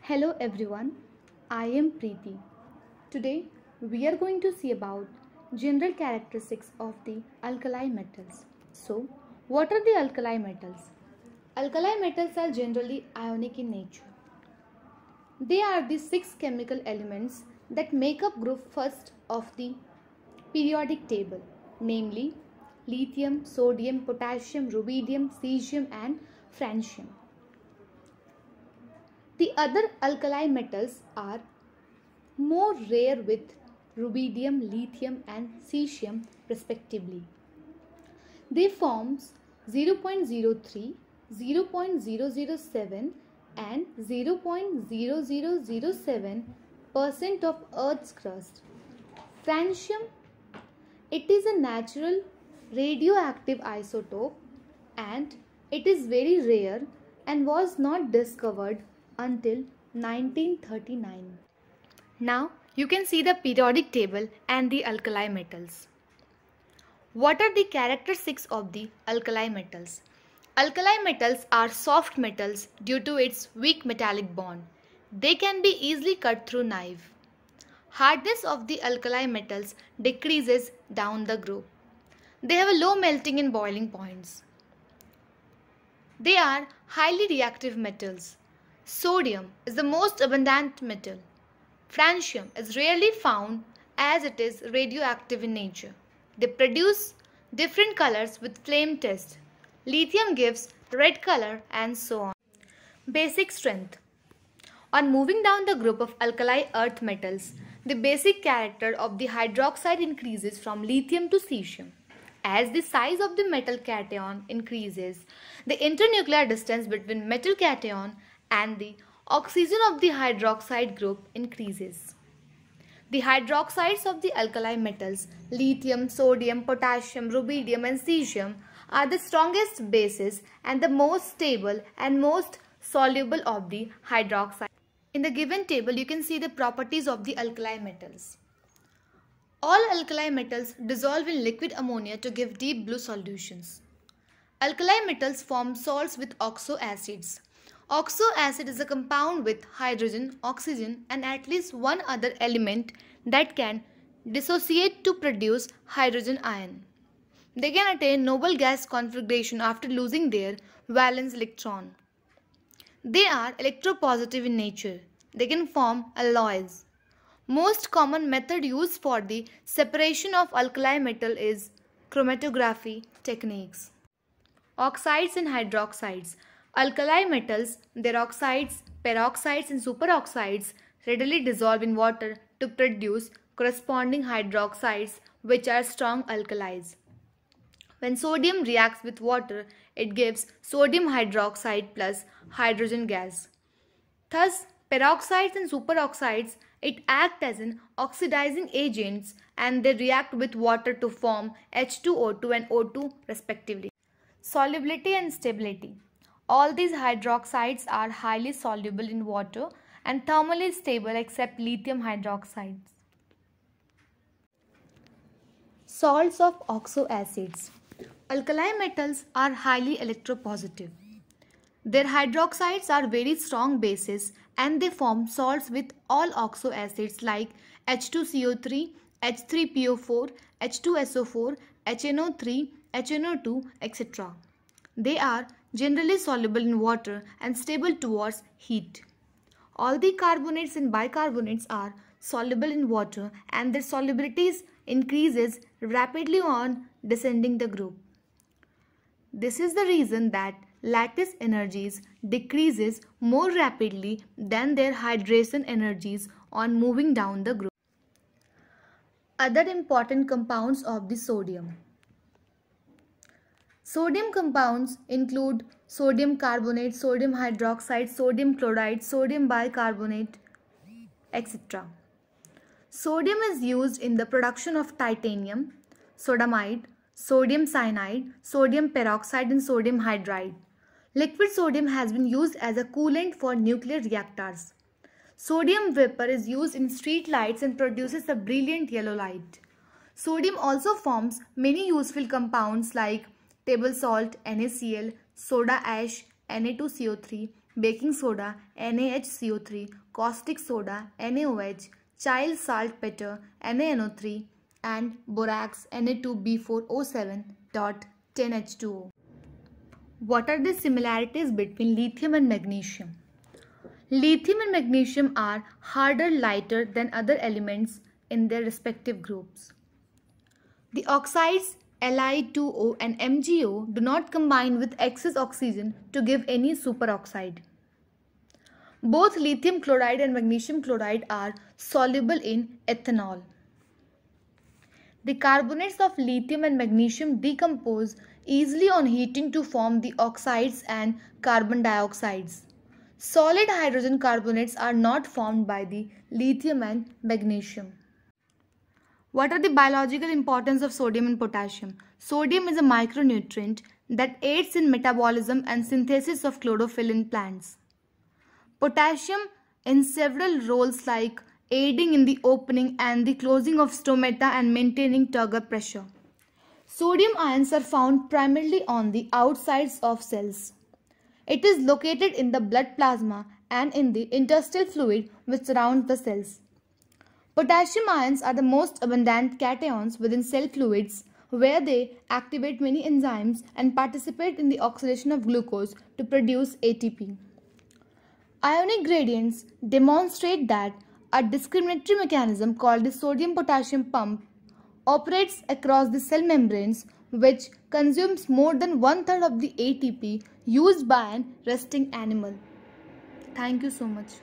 Hello everyone, I am Preeti. Today we are going to see about general characteristics of the alkali metals. So, what are the alkali metals? Alkali metals are generally ionic in nature. They are the six chemical elements that make up group first of the periodic table, namely lithium, sodium, potassium, rubidium, cesium and francium. The other alkali metals are more rare with rubidium, lithium and cesium respectively. They forms 0.03, 0.007 and 0.0007% of Earth's crust. Francium, it is a natural radioactive isotope and it is very rare and was not discovered until 1939. Now you can see the periodic table and the alkali metals. What are the characteristics of the alkali metals? Alkali metals are soft metals due to its weak metallic bond. They can be easily cut through knife. Hardness of the alkali metals decreases down the group. They have a low melting and boiling points. They are highly reactive metals. Sodium is the most abundant metal. Francium is rarely found as it is radioactive in nature. They produce different colors with flame test. Lithium gives red color and so on. Basic strength. On moving down the group of alkali earth metals, the basic character of the hydroxide increases from lithium to cesium. As the size of the metal cation increases, the internuclear distance between metal cation and the oxygen of the hydroxide group increases. The hydroxides of the alkali metals, lithium, sodium, potassium, rubidium and cesium are the strongest bases and the most stable and most soluble of the hydroxide. In the given table, you can see the properties of the alkali metals. All alkali metals dissolve in liquid ammonia to give deep blue solutions. Alkali metals form salts with oxo acids. Oxo acid is a compound with hydrogen, oxygen and at least one other element that can dissociate to produce hydrogen ion. They can attain noble gas configuration after losing their valence electron. They are electropositive in nature. They can form alloys. Most common method used for the separation of alkali metal is chromatography techniques. Oxides and hydroxides. Alkali metals, their oxides, peroxides and superoxides readily dissolve in water to produce corresponding hydroxides which are strong alkalis. When sodium reacts with water, it gives sodium hydroxide plus hydrogen gas. Thus, peroxides and superoxides, it act as an oxidizing agents and they react with water to form H2O2 and O2 respectively. Solubility and stability. All these hydroxides are highly soluble in water and thermally stable except lithium hydroxides. Salts of oxo acids. Alkali metals are highly electropositive. Their hydroxides are very strong bases and they form salts with all oxo acids like H2CO3, H3PO4, H2SO4, HNO3, HNO2, etc. They are generally soluble in water and stable towards heat. All the carbonates and bicarbonates are soluble in water and their solubility increases rapidly on descending the group. This is the reason that lattice energies decreases more rapidly than their hydration energies on moving down the group. Other important compounds of the sodium. Sodium compounds include sodium carbonate, sodium hydroxide, sodium chloride, sodium bicarbonate, etc. Sodium is used in the production of titanium, sodamide, sodium cyanide, sodium peroxide and sodium hydride. Liquid sodium has been used as a coolant for nuclear reactors. Sodium vapor is used in street lights and produces a brilliant yellow light. Sodium also forms many useful compounds like table salt, NaCl, soda ash, Na2CO3, baking soda NaHCO3, caustic soda NaOH, child saltpeter NaNO3, and borax Na2B4O7.10H2O. What are the similarities between lithium and magnesium? Lithium and magnesium are harder, lighter than other elements in their respective groups. The oxides Li2O and MgO do not combine with excess oxygen to give any superoxide. Both lithium chloride and magnesium chloride are soluble in ethanol. The carbonates of lithium and magnesium decompose easily on heating to form the oxides and carbon dioxides. Solid hydrogen carbonates are not formed by the lithium and magnesium. What are the biological importance of sodium and potassium? Sodium is a micronutrient that aids in metabolism and synthesis of chlorophyll in plants. Potassium in several roles like aiding in the opening and the closing of stomata and maintaining turgor pressure. Sodium ions are found primarily on the outsides of cells. It is located in the blood plasma and in the interstitial fluid which surrounds the cells. Potassium ions are the most abundant cations within cell fluids, where they activate many enzymes and participate in the oxidation of glucose to produce ATP. Ionic gradients demonstrate that a discriminatory mechanism called the sodium-potassium pump operates across the cell membranes, which consumes more than 1/3 of the ATP used by an resting animal. Thank you so much.